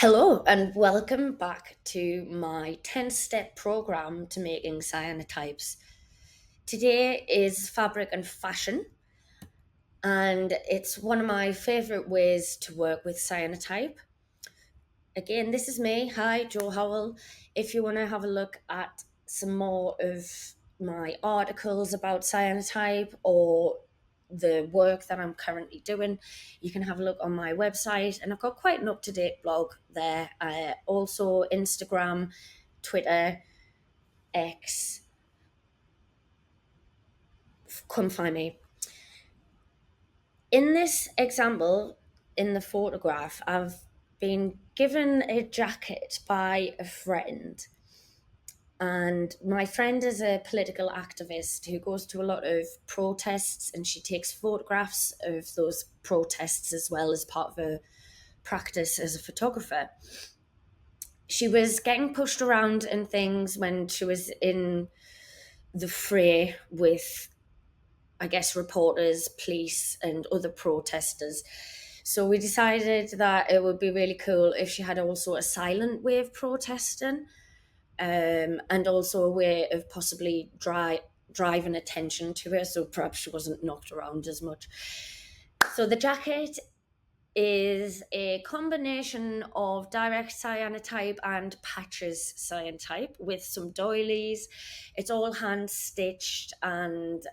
Hello, and welcome back to my 10-step program to making cyanotypes. Today is fabric and fashion, and it's one of my favorite ways to work with cyanotype. Again, this is me. Hi, Joe Howell. If you want to have a look at some more of my articles about cyanotype or the work that I'm currently doing, you can have a look on my website. And I've got quite an up to date blog there. Also, Instagram, Twitter, X. Come find me. In this example, in the photograph, I've been given a jacket by a friend. And my friend is a political activist who goes to a lot of protests, and she takes photographs of those protests as well as part of her practice as a photographer. She was getting pushed around and things when she was in the fray with, I guess, reporters, police, and other protesters. So we decided that it would be really cool if she had also a silent way of protesting, and also a way of possibly driving attention to her, so perhaps she wasn't knocked around as much. So the jacket is a combination of direct cyanotype and patches cyanotype with some doilies. It's all hand stitched and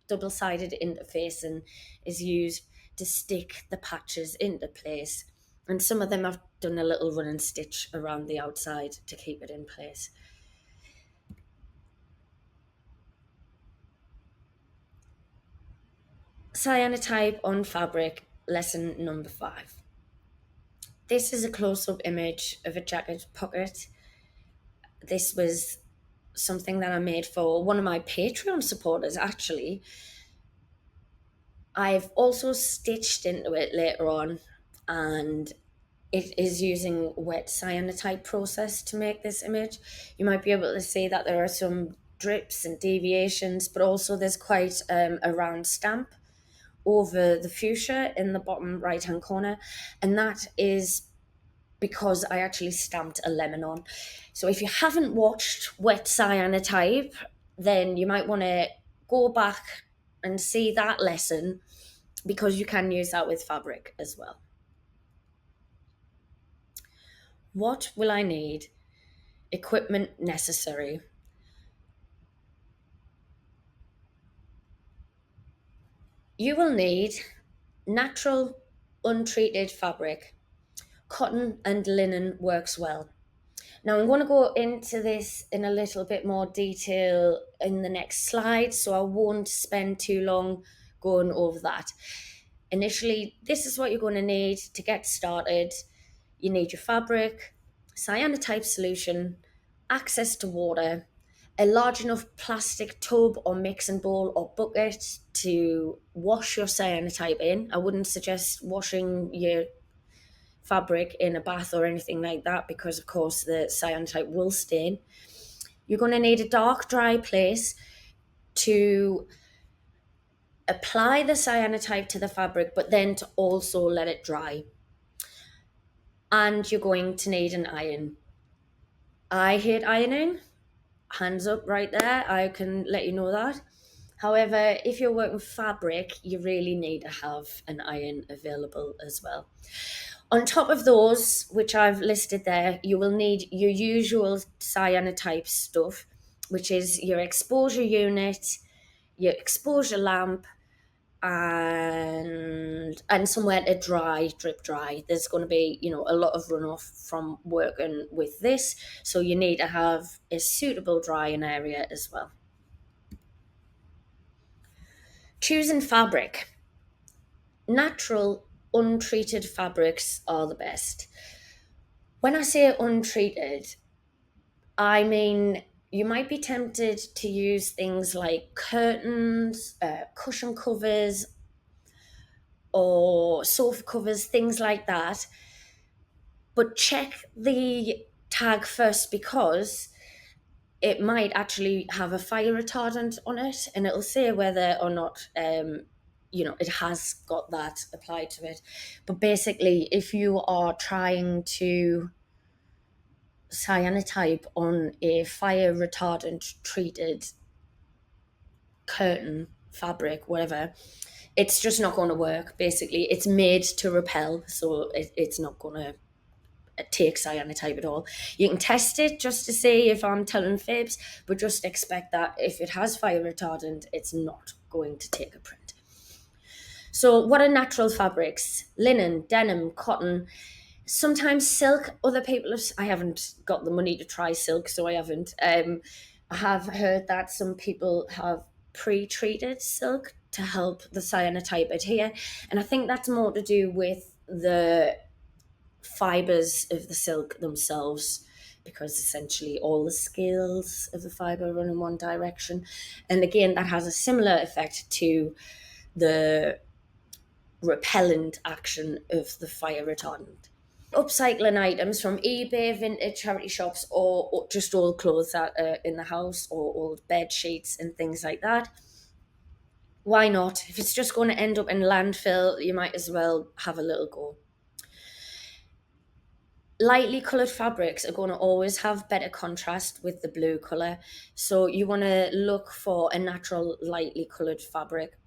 double-sided interface and is used to stick the patches into place. And some of them I've done a little running stitch around the outside to keep it in place. Cyanotype on fabric, lesson number 5. This is a close-up image of a jacket pocket. This was something that I made for one of my Patreon supporters, actually. I've also stitched into it later on, and it is using wet cyanotype process to make this image. You might be able to see that there are some drips and deviations, but also there's quite a round stamp over the fuchsia in the bottom right hand corner, and that is because I actually stamped a lemon on. So if you haven't watched Wet Cyanotype, then you might want to go back and see that lesson, because you can use that with fabric as well. What will I need? Equipment necessary. You will need natural, untreated fabric. Cotton and linen works well. Now, I'm going to go into this in a little bit more detail in the next slide, so I won't spend too long going over that. Initially, this is what you're going to need to get started. You need your fabric, cyanotype solution, access to water, a large enough plastic tub or mixing bowl or bucket to wash your cyanotype in. I wouldn't suggest washing your fabric in a bath or anything like that, because of course the cyanotype will stain. You're going to need a dark, dry place to apply the cyanotype to the fabric, but then to also let it dry. And you're going to need an iron. I hate ironing. Hands up right there. I can let you know that. However, if you're working fabric, you really need to have an iron available as well. On top of those, which I've listed there, you will need your usual cyanotype stuff, which is your exposure unit, your exposure lamp, and somewhere to dry, drip dry. There's going to be, a lot of runoff from working with this, so you need to have a suitable drying area as well. Choosing fabric. Natural, untreated fabrics are the best. When I say untreated, I mean you might be tempted to use things like curtains, cushion covers, or sofa covers, things like that. But check the tag first, because it might actually have a fire retardant on it, and it'll say whether or not it has got that applied to it. But basically, if you are trying to cyanotype on a fire retardant treated curtain, fabric, whatever, it's just not going to work. Basically, it's made to repel, so it's not going to take cyanotype at all. You can test it just to see if I'm telling fibs, but just expect that if it has fire retardant, it's not going to take a print. So, what are natural fabrics? Linen, denim, cotton, sometimes silk. Other people have, I haven't got the money to try silk, so I haven't. I have heard that some people have pre-treated silk to help the cyanotype adhere, and I think that's more to do with the fibers of the silk themselves, because essentially all the scales of the fiber run in one direction, and again that has a similar effect to the repellent action of the fire retardant. Upcycling items from eBay, vintage charity shops, or just old clothes that are in the house, or old bed sheets and things like that. Why not? If it's just going to end up in landfill, you might as well have a little go. Lightly coloured fabrics are going to always have better contrast with the blue colour, so you want to look for a natural lightly coloured fabric.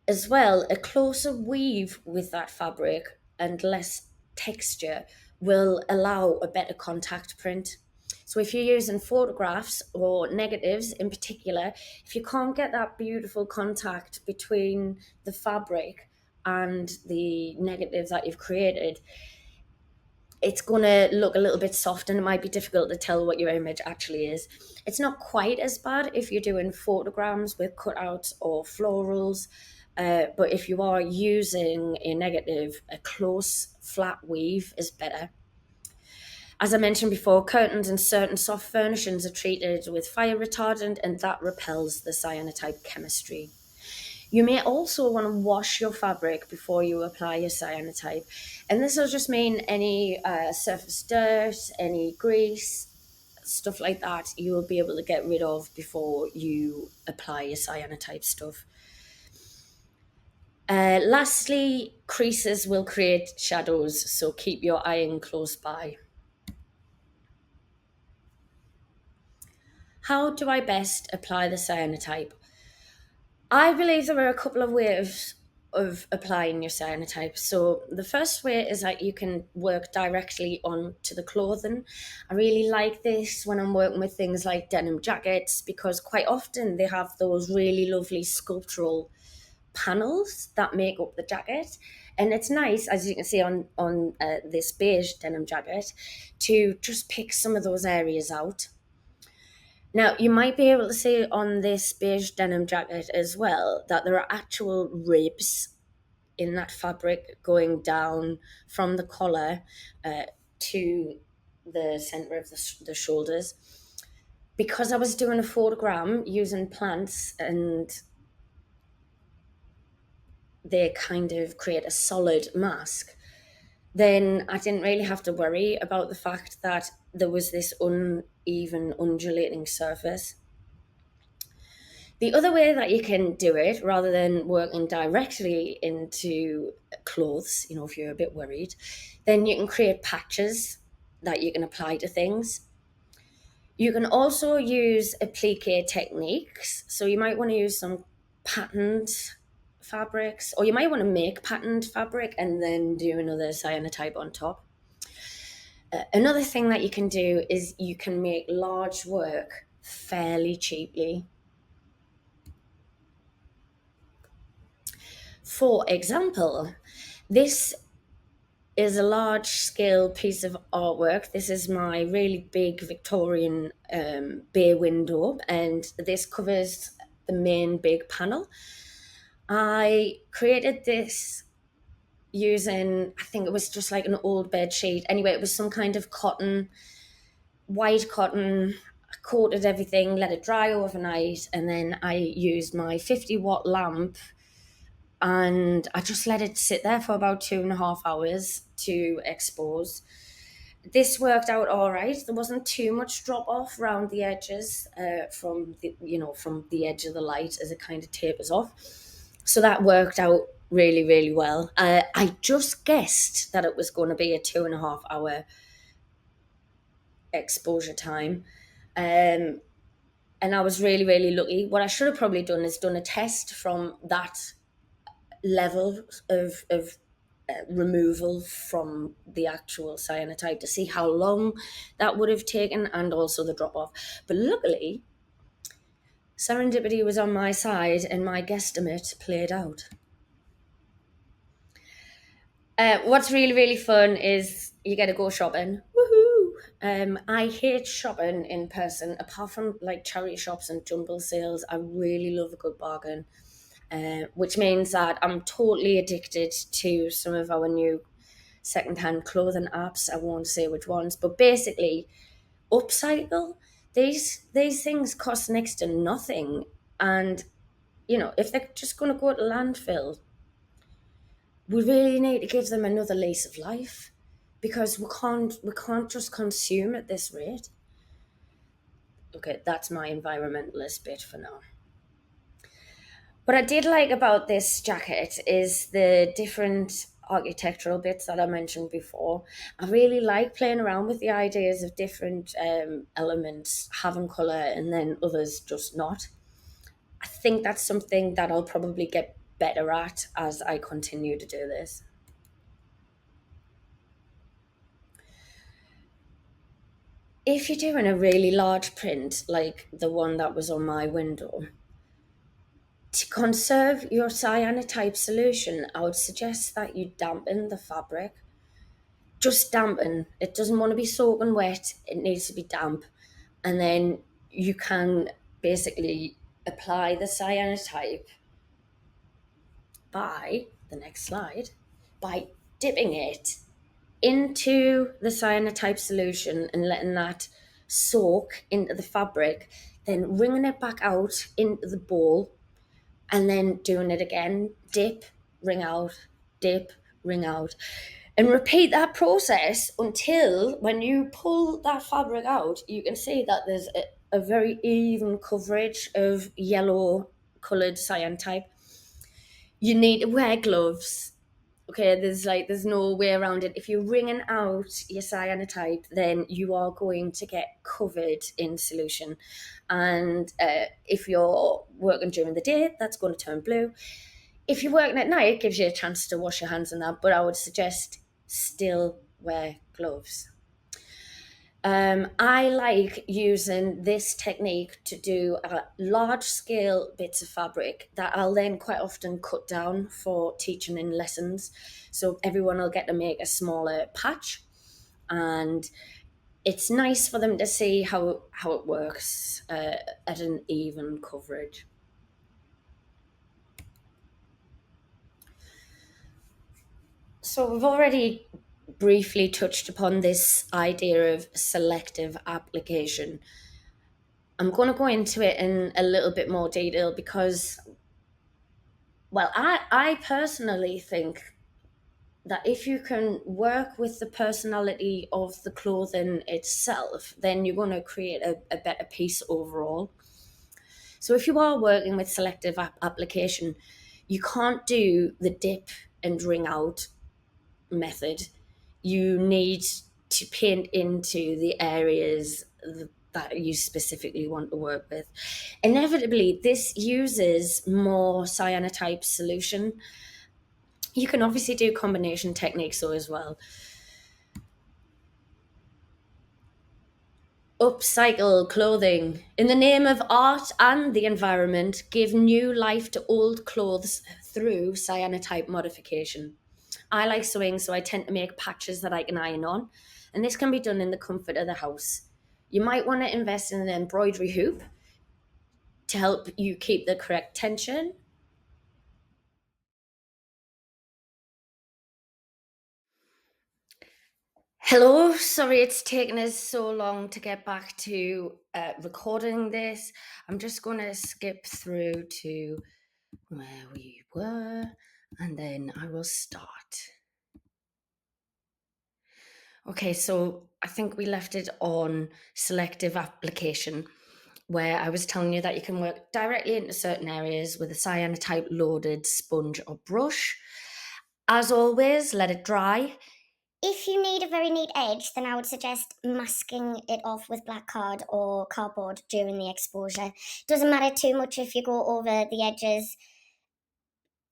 As well, a closer weave with that fabric and less texture will allow a better contact print. So if you're using photographs or negatives in particular, if you can't get that beautiful contact between the fabric and the negative that you've created, it's going to look a little bit soft and it might be difficult to tell what your image actually is. It's not quite as bad if you're doing photograms with cutouts or florals, but if you are using a negative, a close flat weave is better. As I mentioned before, curtains and certain soft furnishings are treated with fire retardant, and that repels the cyanotype chemistry. You may also want to wash your fabric before you apply your cyanotype. And this will just mean any surface dirt, any grease, stuff like that, you will be able to get rid of before you apply your cyanotype stuff. Lastly, creases will create shadows, so keep your iron close by. How do I best apply the cyanotype? I believe there are a couple of ways of applying your cyanotype. So the first way is that you can work directly onto the clothing. I really like this when I'm working with things like denim jackets, because quite often they have those really lovely sculptural panels that make up the jacket, and it's nice, as you can see on this beige denim jacket, to just pick some of those areas out. Now, you might be able to see on this beige denim jacket as well that there are actual ribs in that fabric going down from the collar to the center of the shoulders. Because I was doing a photogram using plants and they kind of create a solid mask, then I didn't really have to worry about the fact that there was this uneven, undulating surface. The other way that you can do it, rather than working directly into clothes, if you're a bit worried, then you can create patches that you can apply to things. You can also use applique techniques. So you might want to use some patterned fabrics, or you might want to make patterned fabric and then do another cyanotype on top. Another thing that you can do is you can make large work fairly cheaply. For example, this is a large scale piece of artwork. This is my really big Victorian bay window, and this covers the main big panel. I created this using, I think it was just like an old bed sheet. Anyway, it was some kind of cotton, white cotton. I coated everything, let it dry overnight, and then I used my 50-watt lamp and I just let it sit there for about 2.5 hours to expose. This worked out all right. There wasn't too much drop off around the edges from the edge of the light as it kind of tapers off. So that worked out really, really well. I just guessed that it was going to be a 2.5 hour exposure time. Um, and I was really, really lucky. What I should have probably done is done a test from that level of removal from the actual cyanotype to see how long that would have taken and also the drop off. But luckily, serendipity was on my side and my guesstimate played out. What's really, really fun is you get to go shopping. Woohoo! I hate shopping in person, apart from like charity shops and jumble sales. I really love a good bargain, which means that I'm totally addicted to some of our new secondhand clothing apps. I won't say which ones, but basically, upcycle. These things cost next to nothing, and if they're just going to go to landfill, we really need to give them another lease of life because we can't just consume at this rate. Okay, that's my environmentalist bit for now. What I did like about this jacket is the different architectural bits that I mentioned before. I really like playing around with the ideas of different elements having colour and then others just not. I think that's something that I'll probably get better at as I continue to do this. If you're doing a really large print like the one that was on my window, to conserve your cyanotype solution, I would suggest that you dampen the fabric. Just dampen. It doesn't want to be soaking wet, it needs to be damp. And then you can basically apply the cyanotype by the next slide by dipping it into the cyanotype solution and letting that soak into the fabric, then wringing it back out into the bowl, and then doing it again. Dip, wring out, dip, wring out. And repeat that process until when you pull that fabric out, you can see that there's a very even coverage of yellow coloured cyanotype. You need to wear gloves. Okay, there's no way around it. If you're wringing out your cyanotype, then you are going to get covered in solution. And if you're working during the day, that's going to turn blue. If you're working at night, it gives you a chance to wash your hands on that, but I would suggest still wear gloves. I like using this technique to do large scale bits of fabric that I'll then quite often cut down for teaching in lessons. So everyone will get to make a smaller patch, and it's nice for them to see how it works at an even coverage. So we've already briefly touched upon this idea of selective application. I'm going to go into it in a little bit more detail because, well, I personally think that if you can work with the personality of the clothing itself, then you're going to create a better piece overall. So if you are working with selective application, you can't do the dip and wring out method. You need to paint into the areas that you specifically want to work with. Inevitably, this uses more cyanotype solution. You can obviously do combination techniques though as well. Upcycle clothing. In the name of art and the environment, give new life to old clothes through cyanotype modification. I like sewing, so I tend to make patches that I can iron on, and this can be done in the comfort of the house. You might want to invest in an embroidery hoop to help you keep the correct tension. Hello, sorry it's taken us so long to get back to recording this. I'm just going to skip through to where we were and then I will start. Okay, so I think we left it on selective application. where I was telling you that you can work directly into certain areas with a cyanotype loaded sponge or brush. As always, let it dry. If you need a very neat edge, then I would suggest masking it off with black card or cardboard during the exposure. Doesn't matter too much if you go over the edges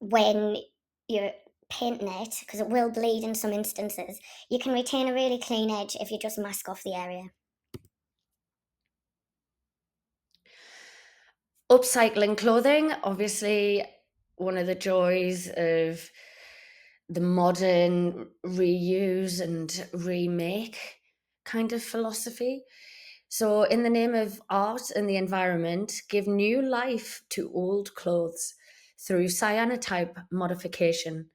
when you're painting it, because it will bleed in some instances. You can retain a really clean edge if you just mask off the area. Upcycling clothing, obviously, one of the joys of the modern reuse and remake kind of philosophy. So, in the name of art and the environment, give new life to old clothes through cyanotype modification.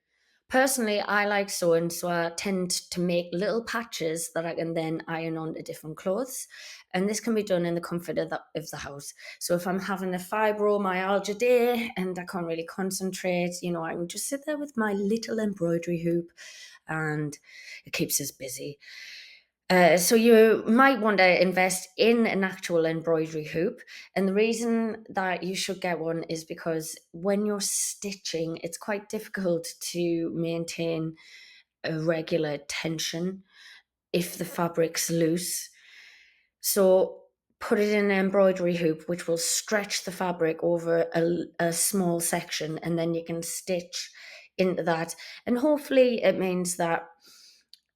Personally, I like sewing, so I tend to make little patches that I can then iron onto different clothes. And this can be done in the comfort of the house. So if I'm having a fibromyalgia day and I can't really concentrate, I can just sit there with my little embroidery hoop and it keeps us busy. So you might want to invest in an actual embroidery hoop. And the reason that you should get one is because when you're stitching, it's quite difficult to maintain a regular tension if the fabric's loose. So put it in an embroidery hoop, which will stretch the fabric over a small section, and then you can stitch into that. And hopefully it means that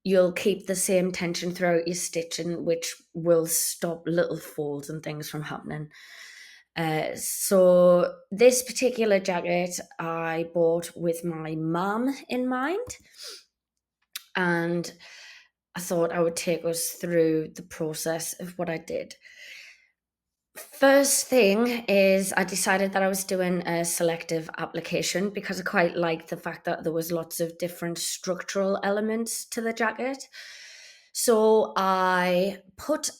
you'll keep the same tension throughout your stitching, which will stop little folds and things from happening. So this particular jacket I bought with my mum in mind, and I thought I would take us through the process of what I did. First thing is I decided that I was doing a selective application because I quite liked the fact that there was lots of different structural elements to the jacket. So I put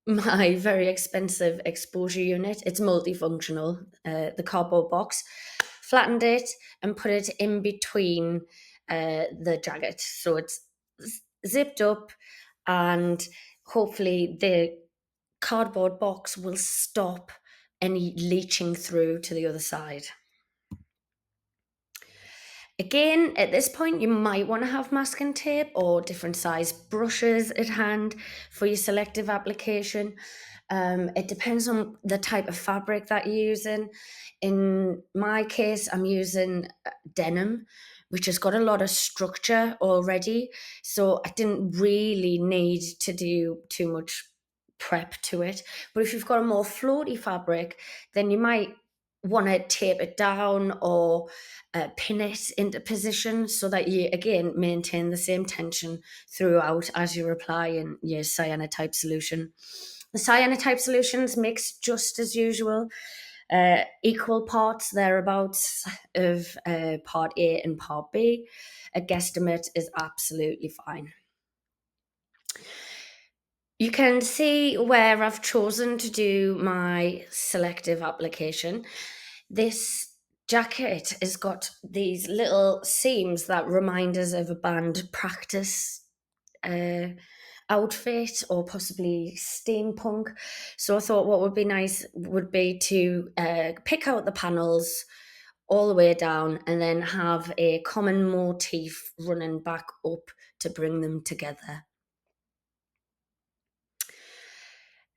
my very expensive exposure unit, it's multifunctional, the cardboard box, flattened it and put it in between the jacket. So it's zipped up and hopefully the cardboard box will stop any leaching through to the other side. Again, at this point, you might want to have masking tape or different size brushes at hand for your selective application. It depends on the type of fabric that you're using. In my case, I'm using denim, which has got a lot of structure already. So I didn't really need to do too much prep to it. But if you've got a more floaty fabric, then you might want to tape it down or pin it into position so that you again maintain the same tension throughout as you're applying your cyanotype solution. The cyanotype solutions mix just as usual, equal parts thereabouts of part A and part B. A guesstimate is absolutely fine. You can see where I've chosen to do my selective application. This jacket has got these little seams that remind us of a band practice outfit or possibly steampunk. So I thought what would be nice would be to pick out the panels all the way down and then have a common motif running back up to bring them together.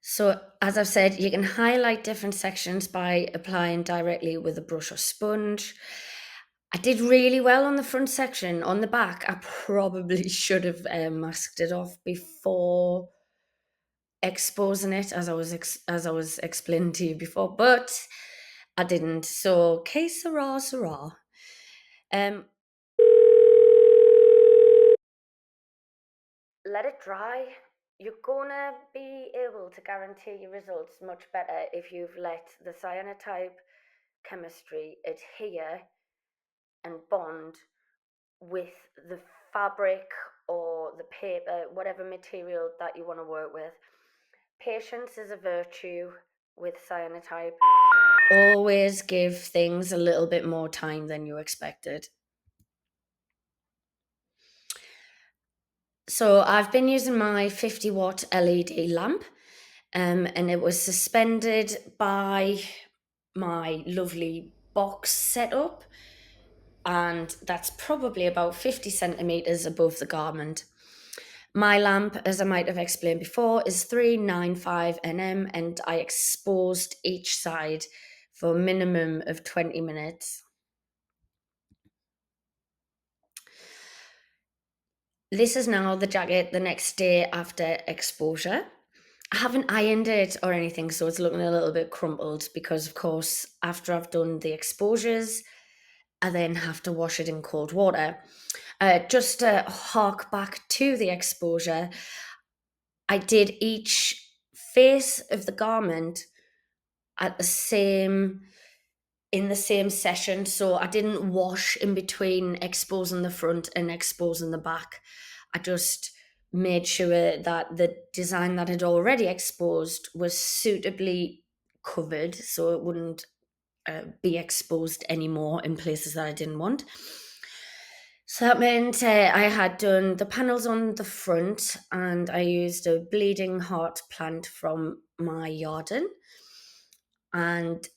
So, as I've said, you can highlight different sections by applying directly with a brush or sponge. I did really well on the front section. On the back, I probably should have masked it off before exposing it, as I was explaining to you before, but I didn't. So, que sera, sera. Let it dry. You're gonna be able to guarantee your results much better if you've let the cyanotype chemistry adhere and bond with the fabric or the paper, whatever material that you want to work with. Patience is a virtue with cyanotype. Always give things a little bit more time than you expected. So I've been using my 50-watt LED lamp. and it was suspended by my lovely box setup, and that's probably about 50 centimeters above the garment. My lamp, as I might have explained before, is 395 nm, and I exposed each side for a minimum of 20 minutes. This is now the jacket the next day after exposure. I haven't ironed it or anything, so it's looking a little bit crumpled because, of course, after I've done the exposures, I then have to wash it in cold water. Just to hark back to the exposure, I did each face of the garment at the same in the same session, so I didn't wash in between exposing the front and exposing the back. I just made sure that the design that had already exposed was suitably covered so it wouldn't be exposed anymore in places that I didn't want. So that meant I had done the panels on the front, and I used a bleeding heart plant from my garden. And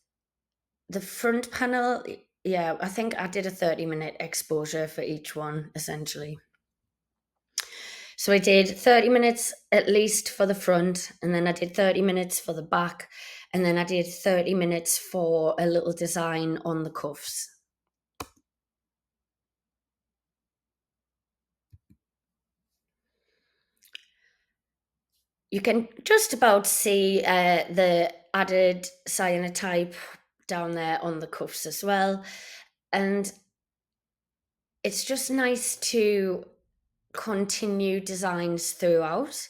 the front panel, yeah, I think I did a 30-minute exposure for each one, essentially. So I did 30 minutes at least for the front, and then I did 30 minutes for the back, and then I did 30 minutes for a little design on the cuffs. You can just about see the added cyanotype down there on the cuffs as well. And it's just nice to continue designs throughout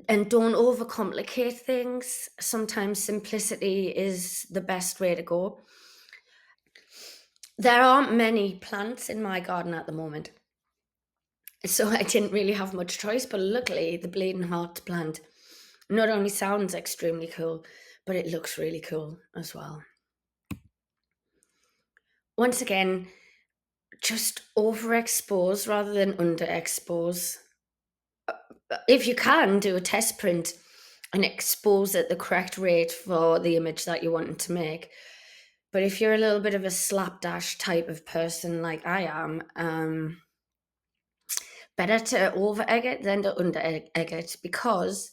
and don't overcomplicate things. Sometimes simplicity is the best way to go. There aren't many plants in my garden at the moment, so I didn't really have much choice, but luckily the bleeding heart plant not only sounds extremely cool, but it looks really cool as well. Once again, just overexpose rather than underexpose. If you can, do a test print and expose at the correct rate for the image that you're wanting to make. But if you're a little bit of a slapdash type of person like I am, better to over egg it than to under egg it, because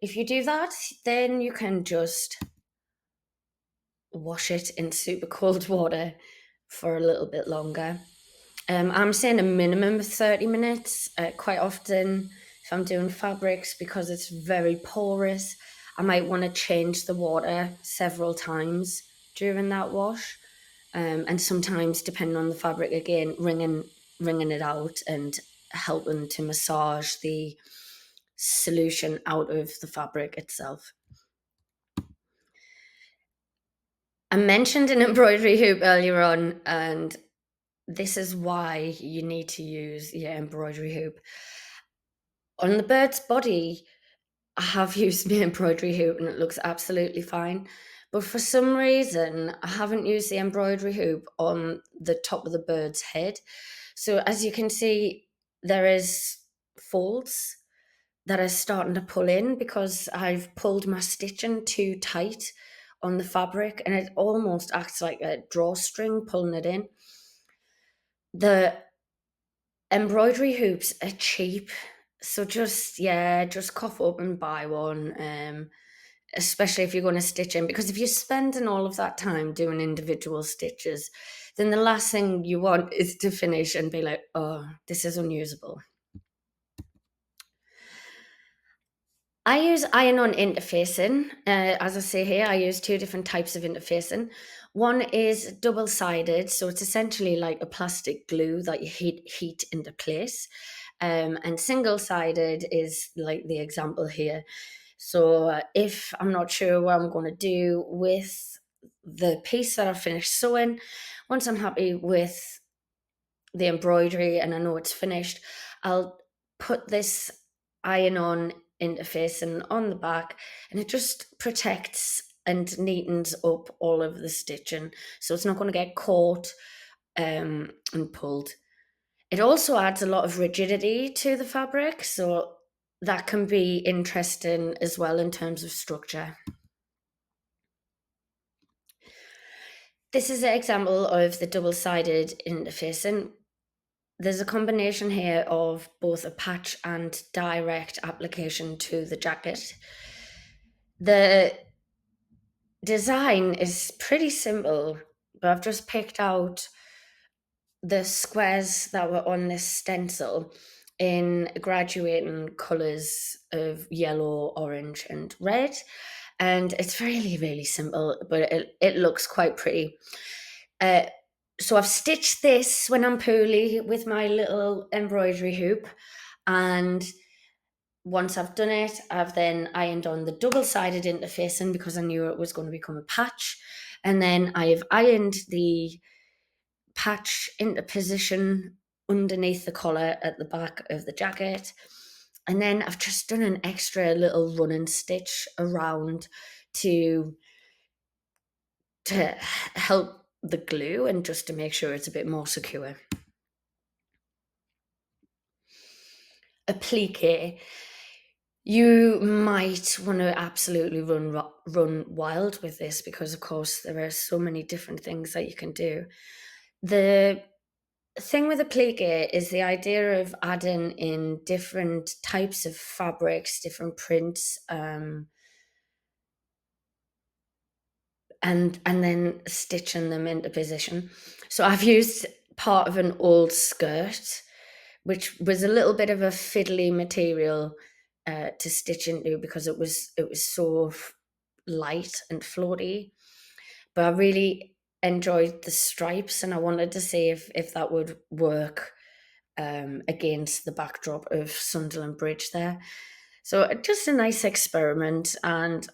if you do that, then you can just wash it in super cold water for a little bit longer. I'm saying a minimum of 30 minutes. Quite often, if I'm doing fabrics, because it's very porous, I might want to change the water several times during that wash. And sometimes, depending on the fabric, again, wringing it out and helping to massage the solution out of the fabric itself. I mentioned an embroidery hoop earlier on, and this is why you need to use your embroidery hoop. On the bird's body, I have used my embroidery hoop and it looks absolutely fine. But for some reason, I haven't used the embroidery hoop on the top of the bird's head. So as you can see, there is folds that are starting to pull in because I've pulled my stitching too tight on the fabric, and it almost acts like a drawstring pulling it in. The embroidery hoops are cheap, so just cough up and buy one. Especially if you're going to stitch in, because if you're spending all of that time doing individual stitches, then the last thing you want is to finish and be like, oh, this is unusable. I use iron-on interfacing. As I say here, I use two different types of interfacing. One is double-sided, so it's essentially like a plastic glue that you heat into place. And single-sided is like the example here. So if I'm not sure what I'm going to do with the piece that I've finished sewing, once I'm happy with the embroidery and I know it's finished, I'll put this iron-on interfacing on the back, and it just protects and neatens up all of the stitching, so it's not going to get caught and pulled. It also adds a lot of rigidity to the fabric, so that can be interesting as well in terms of structure. This is an example of the double-sided interfacing. There's a combination here of both a patch and direct application to the jacket. The design is pretty simple, but I've just picked out the squares that were on this stencil in graduating colours of yellow, orange, and red. And it's really, really simple, but it looks quite pretty. So I've stitched this when I'm poorly with my little embroidery hoop, and once I've done it, I've then ironed on the double-sided interfacing because I knew it was going to become a patch, and then I've ironed the patch into position underneath the collar at the back of the jacket, and then I've just done an extra little running stitch around to help the glue and just to make sure it's a bit more secure. Applique. You might want to absolutely run wild with this because, of course, there are so many different things that you can do. The thing with applique is the idea of adding in different types of fabrics, different prints, and then stitching them into position. So I've used part of an old skirt, which was a little bit of a fiddly material to stitch into because it was so light and floaty. But I really enjoyed the stripes, and I wanted to see if that would work against the backdrop of Sunderland Bridge there. So just a nice experiment, and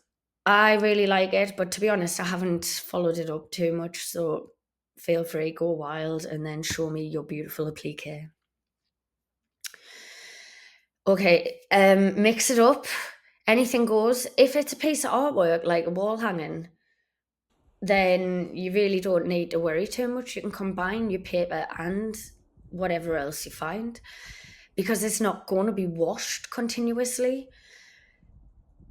I really like it. But to be honest, I haven't followed it up too much. So feel free, go wild, and then show me your beautiful applique. Okay, mix it up. Anything goes. If it's a piece of artwork like a wall hanging, then you really don't need to worry too much. You can combine your paper and whatever else you find because it's not going to be washed continuously.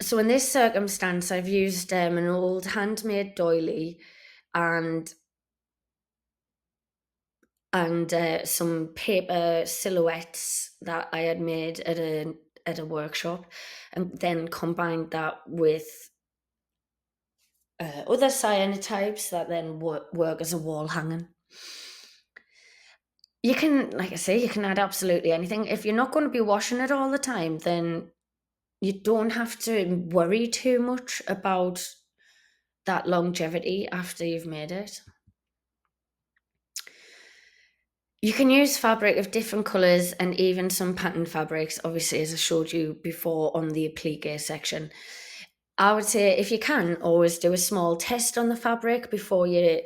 So in this circumstance, I've used an old handmade doily and some paper silhouettes that I had made at a workshop, and then combined that with other cyanotypes that then work as a wall hanging. You can, like I say, you can add absolutely anything. If you're not going to be washing it all the time, then you don't have to worry too much about that longevity after you've made it. You can use fabric of different colours and even some pattern fabrics, obviously, as I showed you before on the applique section. I would say if you can, always do a small test on the fabric before you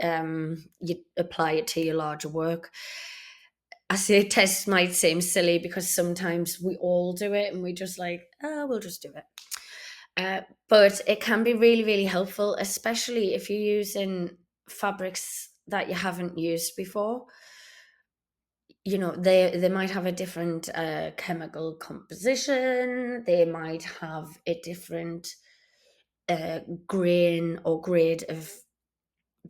apply it to your larger work. I say test might seem silly because sometimes we all do it and we just like, oh, we'll just do it. But it can be really, really helpful, especially if you're using fabrics that you haven't used before. You know, they might have a different chemical composition. They might have a different grain or grade of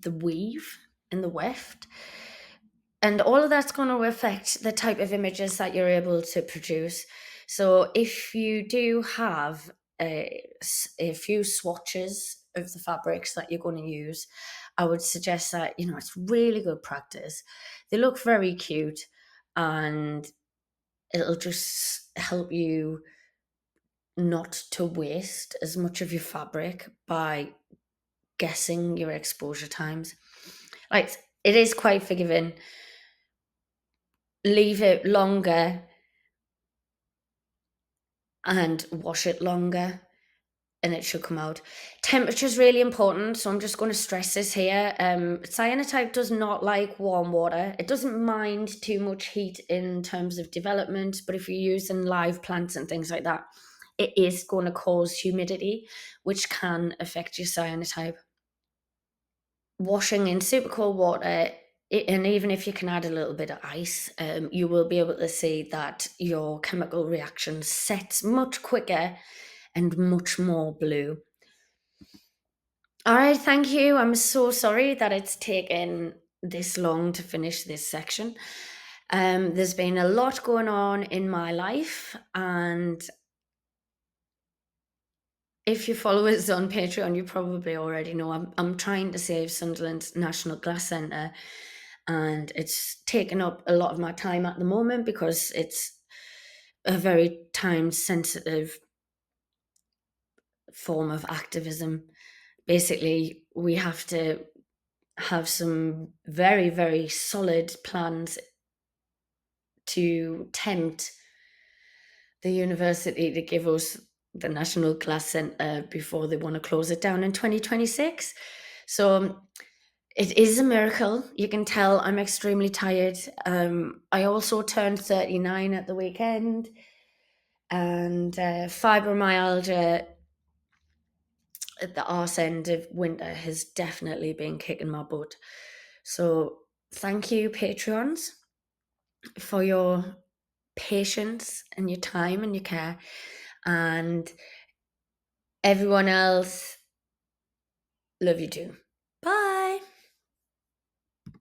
the weave in the weft. And all of that's going to affect the type of images that you're able to produce. So if you do have a few swatches of the fabrics that you're going to use, I would suggest that, it's really good practice. They look very cute and it'll just help you not to waste as much of your fabric by guessing your exposure times. Like, it is quite forgiving. Leave it longer and wash it longer and it should come out. Temperature is really important, so I'm just going to stress this here. Cyanotype does not like warm water. It doesn't mind too much heat in terms of development, but if you're using live plants and things like that, it is going to cause humidity, which can affect your cyanotype. Washing in super cold water And even if you can add a little bit of ice, you will be able to see that your chemical reaction sets much quicker and much more blue. All right, thank you. I'm so sorry that it's taken this long to finish this section. There's been a lot going on in my life, and if you follow us on Patreon, you probably already know I'm trying to save Sunderland's National Glass Centre, and it's taken up a lot of my time at the moment because it's a very time sensitive form of activism. Basically, we have to have some very, very solid plans to tempt the university to give us the National Glass Centre before they want to close it down in 2026. So it is a miracle. You can tell I'm extremely tired. I also turned 39 at the weekend, and fibromyalgia at the arse end of winter has definitely been kicking my butt. So thank you, Patreons, for your patience and your time and your care. And everyone else, love you too. Bye.